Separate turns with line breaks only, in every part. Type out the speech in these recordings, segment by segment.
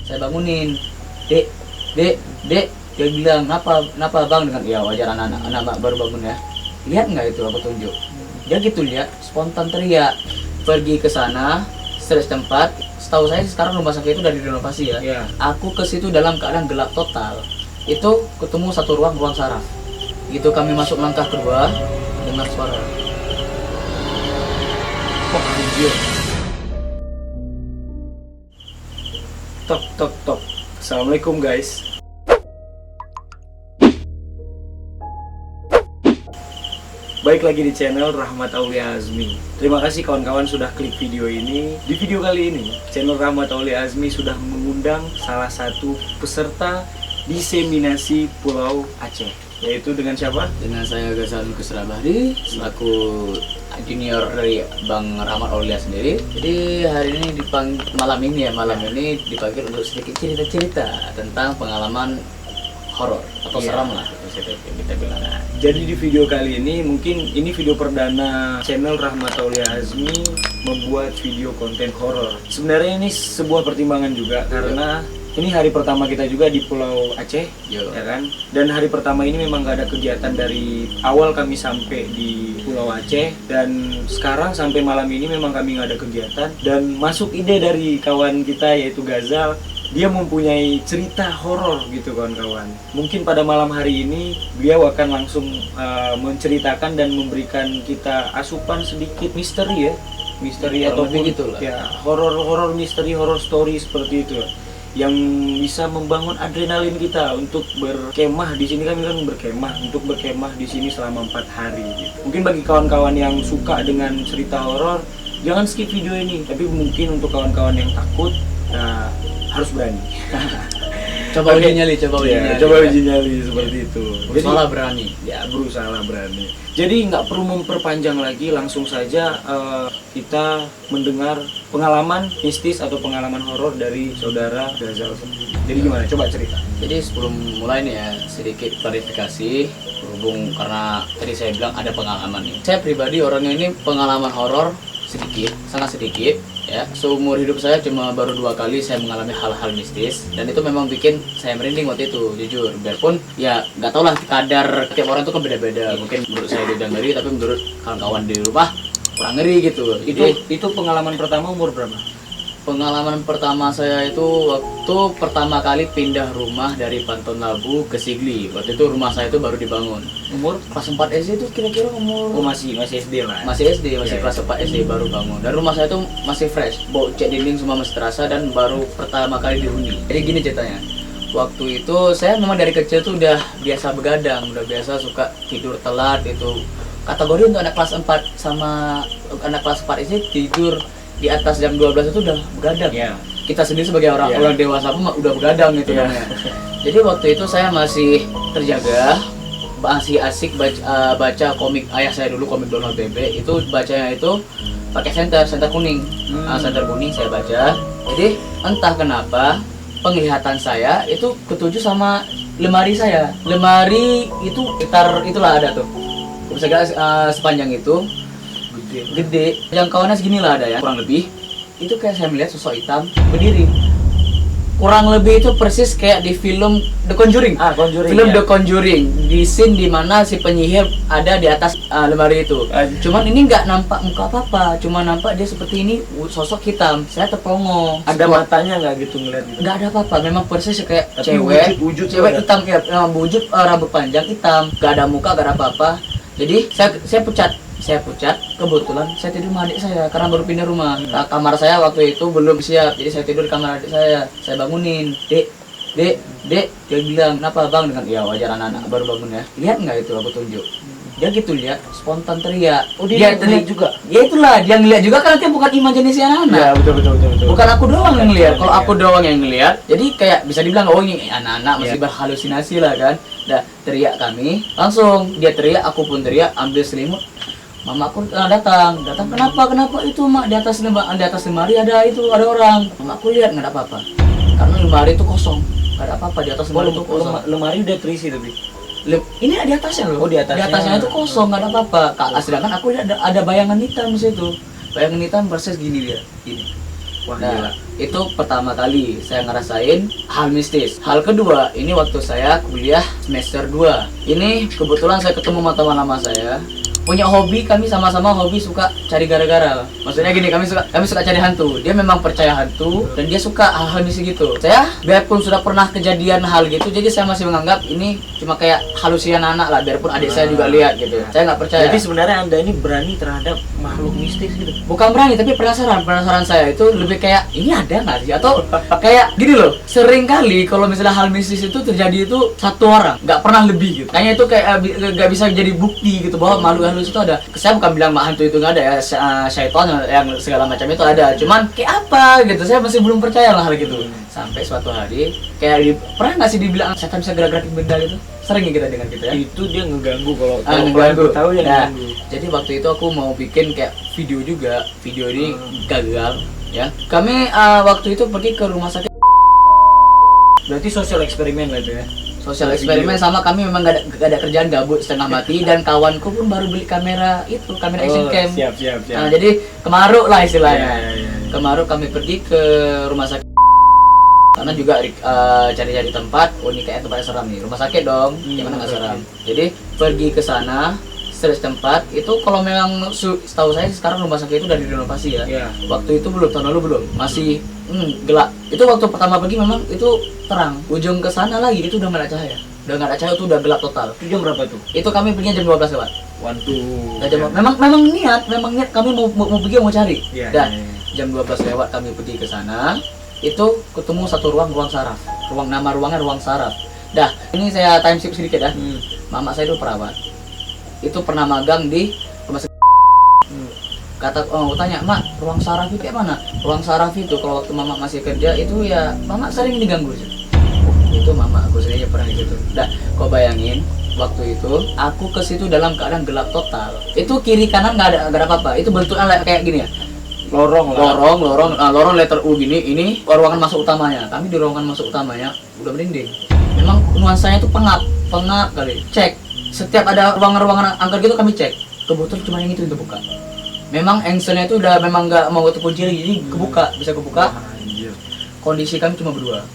Saya bangunin, dek, dek, dek. Dia bilang, kenapa bang? Dengan ya wajar anak-anak baru bangun ya. Lihat nggak itu aku tunjuk? Dia gitu lihat, spontan teriak. Pergi ke sana, search tempat. Setahu saya sekarang rumah sakit itu udah direnovasi ya.
Iya.
Aku ke situ dalam keadaan gelap total. Itu ketemu satu ruang saraf. Gitu kami masuk langkah kedua, dengar suara.
Wah, anjir. Tok tok tok. Assalamualaikum guys. Baik lagi di channel Rahmat Aulia Azmi. Terima kasih kawan-kawan sudah klik video ini. Di video kali ini, channel Rahmat Aulia Azmi sudah mengundang salah satu peserta diseminasi Pulau Aceh. Yaitu dengan siapa?
Dengan saya Ghazal Kusrabahdi selaku junior dari Bang Rahmat Aulia sendiri. Jadi hari ini malam ini dipanggil untuk sedikit cerita-cerita tentang pengalaman horor atau seram lah kita bilang.
Jadi di video kali ini mungkin ini video perdana channel Rahmat Aulia Azmi membuat video konten horor. Sebenarnya ini sebuah pertimbangan juga karena ini hari pertama kita juga di Pulau Aceh, ya kan? Dan hari pertama ini memang gak ada kegiatan dari awal kami sampai di Pulau Aceh, dan sekarang sampai malam ini memang kami gak ada kegiatan. Dan masuk ide dari kawan kita yaitu Ghazal, dia mempunyai cerita horor gitu kawan-kawan. Mungkin pada malam hari ini beliau akan langsung menceritakan dan memberikan kita asupan sedikit misteri ya, misteri ataupun
gitulah.
Ya horor misteri, horor story seperti itu yang bisa membangun adrenalin kita untuk berkemah di sini. Kami kan untuk berkemah di sini selama 4 hari gitu. Mungkin bagi kawan-kawan yang suka dengan cerita horor, jangan skip video ini. Tapi mungkin untuk kawan-kawan yang takut, harus berani.
Coba uji nyali,
coba uji nyali seperti itu.
Berusaha berani.
Ya, berusaha berani. Jadi nggak perlu memperpanjang lagi, langsung saja kita mendengar pengalaman mistis atau pengalaman horor dari saudara Ghazal. Jadi gimana? Coba cerita.
Jadi sebelum mulai nih ya, sedikit klarifikasi berhubung karena tadi saya bilang ada pengalaman nih. Saya pribadi orangnya ini pengalaman horor sedikit, sangat sedikit ya. Seumur hidup saya cuma baru 2 kali saya mengalami hal-hal mistis, dan itu memang bikin saya merinding waktu itu, jujur. Biarpun ya nggak tau lah, kadar tiap orang itu kan beda-beda. Mungkin menurut saya udah ngeri, tapi menurut kawan-kawan di rumah kurang ngeri gitu.
Itu pengalaman pertama umur berapa?
Pengalaman pertama saya itu waktu pertama kali pindah rumah dari Panton Labu ke Sigli. Waktu itu rumah saya itu baru dibangun.
Umur
Kelas 4 SD itu kira-kira umur...
Oh, masih SD lah.
Masih SD, kelas 4 SD baru bangun. Dan rumah saya itu masih fresh. Bau cat dinding semua masih terasa dan baru pertama kali dihuni. Jadi gini ceritanya. Waktu itu saya memang dari kecil tuh udah biasa begadang, udah biasa suka tidur telat itu. Kategori untuk anak kelas 4 sama anak kelas 4 SD tidur di atas jam 12 itu udah begadang ya. Kita sendiri sebagai orang dewasa pun udah begadang gitu kan ya. Jadi waktu itu saya masih terjaga, masih asik baca komik ayah saya dulu, komik Donald Bebe. Itu bacanya itu pakai senter kuning. Senter kuning saya baca. Jadi entah kenapa penglihatan saya itu ketuju sama lemari saya. Lemari itu gitar itulah ada tuh. Bisa sepanjang itu. Gede, jangkauannya segini lah ada ya, kurang lebih. Itu kayak saya melihat sosok hitam berdiri. Kurang lebih itu persis kayak di film The Conjuring. Film The Conjuring, di scene dimana si penyihir ada di atas lemari itu. Cuman ini nggak nampak muka apa-apa, cuma nampak dia seperti ini, sosok hitam. Saya terpongong.
Ada matanya nggak gitu ngeliat gitu?
Nggak ada apa-apa, memang persis kayak
tapi
wujud cewek hitam, kayak wujud rambut panjang hitam, nggak ada muka, nggak ada apa-apa. Jadi saya pucat, kebetulan saya tidur sama adik saya karena baru pindah rumah. Kamar saya waktu itu belum siap, jadi saya tidur di kamar adik saya. Saya bangunin, dek. Dia bilang, kenapa bang? Dengan ya wajar anak-anak baru bangun ya. Lihat nggak itu aku tunjuk? Dia gitu lihat, spontan teriak. Oh, dia teriak juga? Ya itulah, dia ngeliat juga kan, dia bukan imajinasi anak-anak.
Ya betul.
Bukan aku doang yang ngeliat. Kalau aku doang yang ngeliat, jadi kayak bisa dibilang oh ini anak-anak masih berhalusinasi lah kan. Dah teriak kami, langsung dia teriak, aku pun teriak, ambil selimut. Mamaku datang kenapa itu mak, di atas lemari ada orang. Mamaku lihat nggak ada apa-apa karena lemari itu kosong, nggak ada apa-apa di atas lemari itu kosong.
Lemari udah terisi tapi
ini di atasnya loh.
Oh, di atasnya
itu kosong, nggak ada apa-apa. Sedangkan aku lihat ada bayangan hitam di situ. Bayangan hitam persis gini dia, gini.
Wah,
Nah,
gila.
itu pertama kali saya ngerasain hal mistis. Hal kedua, ini waktu saya kuliah semester 2. Ini kebetulan saya ketemu sama teman lama saya. Punya hobi, kami sama-sama hobi suka cari gara-gara. Maksudnya gini, kami suka cari hantu. Dia memang percaya hantu dan dia suka hal-hal mistis gitu. Saya biarpun sudah pernah kejadian hal gitu, jadi saya masih menganggap ini cuma kayak halusinasi anak lah, biarpun adik saya juga lihat gitu. Saya nggak percaya.
Jadi sebenarnya Anda ini berani terhadap makhluk mistis gitu.
Bukan berani, tapi penasaran saya itu lebih kayak ini ada nggak sih, atau kayak gini loh, sering kali kalau misalnya hal mistis itu terjadi itu satu orang, nggak pernah lebih gitu. Kayaknya itu kayak nggak bisa jadi bukti gitu bahwa makhluk halus itu ada. Saya bukan bilang hantu itu nggak ada ya, syaitan yang segala macam itu ada, cuman kayak apa gitu, saya masih belum percaya lah hal gitu. Sampai suatu hari kayak pernah nggak sih dibilang setan bisa gerak-gerakin benda gitu? Sering ya kita dengar gitu ya.
Itu dia ngeganggu kalau
Ngeganggu.
tahu ya,
Nah,
ngeganggu.
jadi waktu itu aku mau bikin kayak video juga. Video ini gagal ya. Kami waktu itu pergi ke rumah sakit.
Berarti sosial eksperimen lah itu ya.
Sosial
Video.
eksperimen sama kami memang gak ada kerjaan, gabut setengah mati, dan kawanku pun baru beli kamera action cam.
Siap.
Nah, jadi kemaruk lah istilahnya.
Ya.
Kemaruk kami pergi ke rumah sakit karena juga cari-cari tempat. Oh, ini kayak tempatnya seram nih, rumah sakit dong, gimana nggak seram. Jadi pergi ke sana, search tempat itu. Kalau memang setahu saya sekarang rumah sakit itu udah direnovasi ya.
Iya.
Waktu itu belum, tahun lalu belum, masih gelap. Itu waktu pertama pergi memang itu terang. Ujung ke sana lagi itu udah nggak ada cahaya. Udah nggak ada cahaya, itu udah gelap total.
Itu jam berapa tuh?
Itu kami pergi jam 12 lewat.
One
Memang niat kami mau pergi mau cari.
Iya.
Dan jam 12 lewat kami pergi ke sana. Itu ketemu satu ruang saraf. Nama ruangnya ruang saraf. Dah, ini saya time skip sedikit ya. Mama saya itu perawat. Itu pernah magang di rumah sakit. Kata tanya, "Mak, ruang saraf itu kayak mana?" Ruang saraf itu kalau waktu mama masih kerja itu ya mama sering diganggu sih. Itu mama aku sendiri pernah di situ. Dah, kau bayangin waktu itu aku ke situ dalam keadaan gelap total. Itu kiri kanan nggak ada apa-apa. Itu bentuknya kayak gini ya. Lorong letter U gini. Ini ruangan masuk utamanya. Kami di ruangan masuk utamanya udah merinding. Memang nuansanya tuh pengap kali. Cek setiap ada ruangan-ruangan angker gitu kami cek. Kebetulan cuma yang itu terbuka. Memang engselnya itu udah memang nggak mau terkunci lagi, jadi bisa kebuka. Kondisi kami cuma berdua.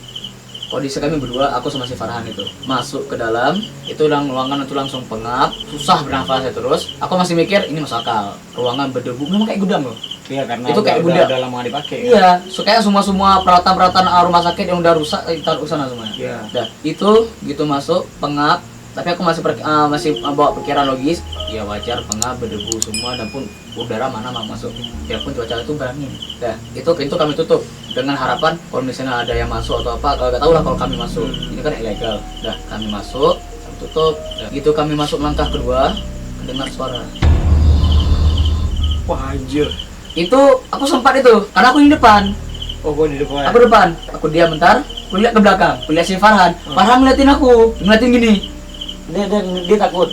Aku sama si Farhan itu masuk ke dalam. Itu ruangan itu langsung pengap, susah bernafasnya terus. Aku masih mikir ini masuk akal. Ruangan berdebu, memang kayak gudang loh.
Iya, karena
itu kayak
udah
gudang.
lama nggak dipakai.
Iya, kayak semua peralatan rumah sakit yang udah rusak ditaruh ke sana semuanya.
Iya.
Dah, itu gitu masuk pengap. Tapi aku masih bawa pikiran logis. Ya wajar, pengap, berdebu semua, dan pun udara mana mau masuk. Biarpun cuaca itu berangin. Dah, itu pintu kami tutup dengan harapan kalau misalnya ada yang masuk atau apa, kalau nggak tahu lah kalau kami masuk. Ini kan ilegal. Dah, kami masuk, kami tutup. Dah, gitu kami masuk langkah kedua, dengar suara.
Wah, anjir.
Itu aku sempat itu, karena aku di depan.
Oh, gua di depan.
Aku depan, aku diam bentar, aku lihat ke belakang, aku lihat si Farhan. Farhan ngeliatin aku, ngeliatin gini.
Dia takut.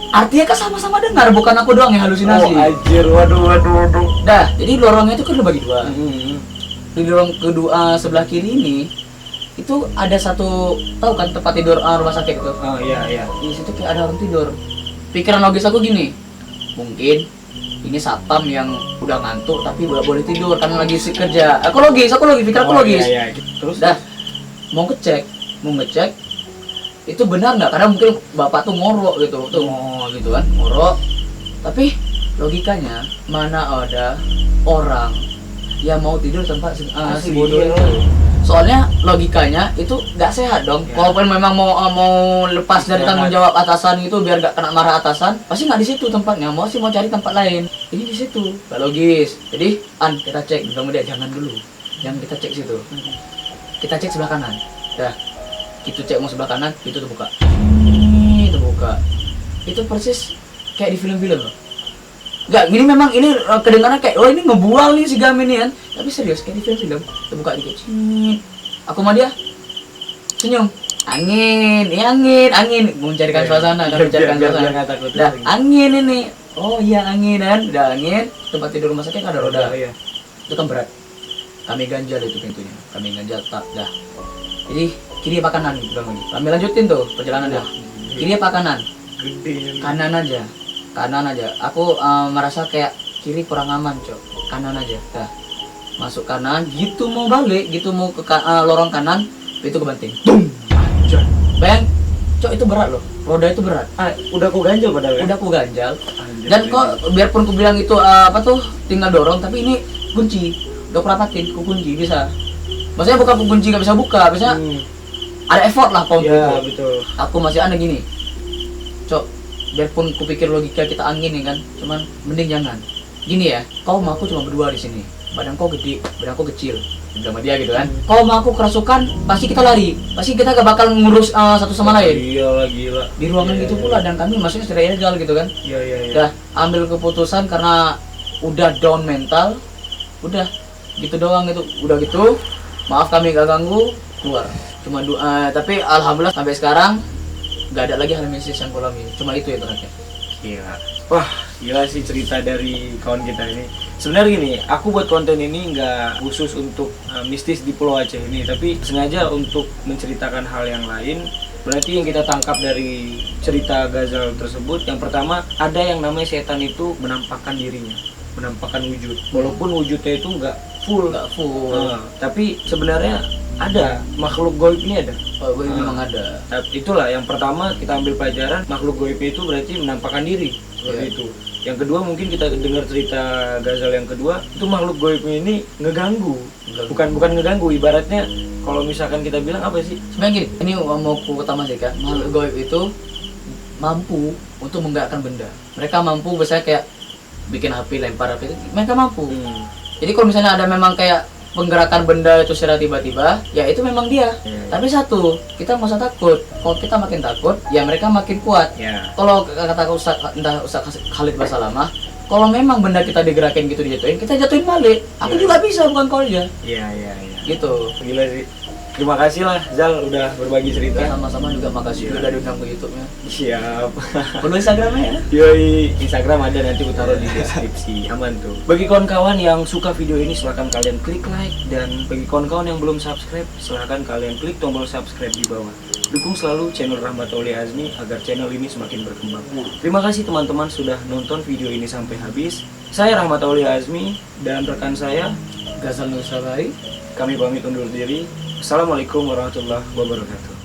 Artinya kan sama-sama dengar, bukan aku doang yang halusinasi.
Oh, anjir. Waduh.
Dah, jadi lorongnya itu kan dibagi dua. Di lorong kedua sebelah kiri ini, itu ada satu, tahu kan tempat tidur rumah sakit itu?
Oh, iya.
Di situ kayak ada orang tidur. Pikiran logis aku gini, mungkin ini satpam yang udah ngantuk tapi nggak boleh tidur karena lagi kerja. Aku logis, pikiran aku logis.
Iya. Terus
Dah, mau ngecek itu benar nggak, karena mungkin bapak tuh ngorok gitu gitu kan, ngorok. Tapi logikanya mana ada orang yang mau tidur tempat si bodoh itu. Soalnya logikanya itu nggak sehat dong.
Ya.
Walaupun memang mau lepas dari tanggung jawab atasan itu biar nggak kena marah atasan, pasti nggak di situ tempatnya. Mau cari tempat lain. Ini di situ, nggak logis. Jadi kita cek, mudah-mudahan jangan kita cek situ. Kita cek sebelah kanan. Dah, itu cek mau sebelah kanan, itu terbuka. Itu persis kayak di film-film loh. Enggak, ini memang ini kedengarannya kayak, oh ini ngebual nih si Gamin nih kan. Tapi serius kayak di film-film. Terbuka dikit. Aku sama dia senyum. Angin. Mencarikan suasana,
Biar nggak takut.
Dah, angin ini. Oh iya angin kan. Udah angin, tempat tidur rumah sakit ada roda.
Iya.
Itu kan berat. Kami ganjal itu pintunya. Tak dah. Jadi kiri apa kanan bilang ini. Kami lanjutin tuh perjalanannya. Kiri apa kanan?
Gede.
Kanan aja. Aku merasa kayak kiri kurang aman, Cok. Kanan aja. Dah. masuk kanan, gitu mau balik, gitu mau ke lorong kanan, itu kebanting. Tung.
Anjay.
Bayang, cok itu berat loh. Roda itu berat.
Udah aku ganjel padahal ya?
Udah aku ganjal.
Anjay,
Dan kok biarpun aku bilang itu apa tuh tinggal dorong, tapi ini kunci. Udah aku rapatin, aku kunci bisa. Maksudnya bukan aku kunci nggak bisa buka, biasanya ada effort lah kalau
Ya
gitu.
betul.
Aku masih ada gini, cok. Biarpun kupikir logika kita angin ya kan, cuman mending jangan. Gini ya, kau sama aku cuma berdua di sini. Badan kau gede, badan kau kecil. Sama dia gitu kan. Kau sama aku kerasukan, pasti kita lari. Pasti kita gak bakal ngurus satu sama lain.
Gila, gila.
Di ruangan gitu pula, dan kami masuknya secara ilegal gitu kan.
Iya, iya, iya.
Udah ambil keputusan karena udah down mental. Udah gitu doang gitu. Udah gitu. Maaf kami gak ganggu, keluar. Cuma tapi alhamdulillah sampai sekarang gak ada lagi hal mistis yang kau alami. Cuma itu ya terakhir.
Gila. Wah, gila sih cerita dari kawan kita ini. Sebenarnya gini, aku buat konten ini nggak khusus untuk mistis di Pulau Aceh ini, tapi sengaja untuk menceritakan hal yang lain. Berarti yang kita tangkap dari cerita Ghazal tersebut, yang pertama ada yang namanya setan itu menampakkan dirinya, menampakkan wujud. Walaupun wujudnya itu nggak full, tapi sebenarnya ada makhluk goib ini ada.
Oh, memang ada.
Itulah yang pertama kita ambil pelajaran, makhluk goib itu berarti menampakkan diri seperti itu. Yang kedua mungkin kita dengar cerita Ghazal yang kedua, itu makhluk goib ini ngeganggu. Bukan ngeganggu, ibaratnya kalau misalkan kita bilang apa sih?
Sebenarnya gini, ini mau ku utama sih kan, makhluk goib itu mampu untuk menggerakkan benda. Mereka mampu misalnya kayak bikin api, lempar api, mereka mampu. Jadi kalau misalnya ada memang kayak penggerakan benda itu secara tiba-tiba, ya itu memang dia. Tapi satu, kita nggak usah takut. Kalau kita makin takut, ya mereka makin kuat. Kalau kata Ustaz Khalid Basalamah, kalau memang benda kita digerakin gitu dijatuhin, kita jatuhin balik. Aku juga bisa, bukan kau aja.
Iya.
Gitu.
Gila sih. Terima kasih lah Zal udah berbagi cerita.
Sama-sama juga makasih udah diundang ke YouTube-nya.
Siap.
Perlu Instagramnya ya?
Yoi, Instagram ada, nanti aku taruh di deskripsi. Aman tuh. Bagi kawan-kawan yang suka video ini silahkan kalian klik like, dan bagi kawan-kawan yang belum subscribe silahkan kalian klik tombol subscribe di bawah. Dukung selalu channel Rahmat Aulia Azmi agar channel ini semakin berkembang. Terima kasih teman-teman sudah nonton video ini sampai habis. Saya Rahmat Aulia Azmi dan rekan saya
Ghazal Nusabari.
Kami pamit undur diri. Assalamualaikum warahmatullahi wabarakatuh.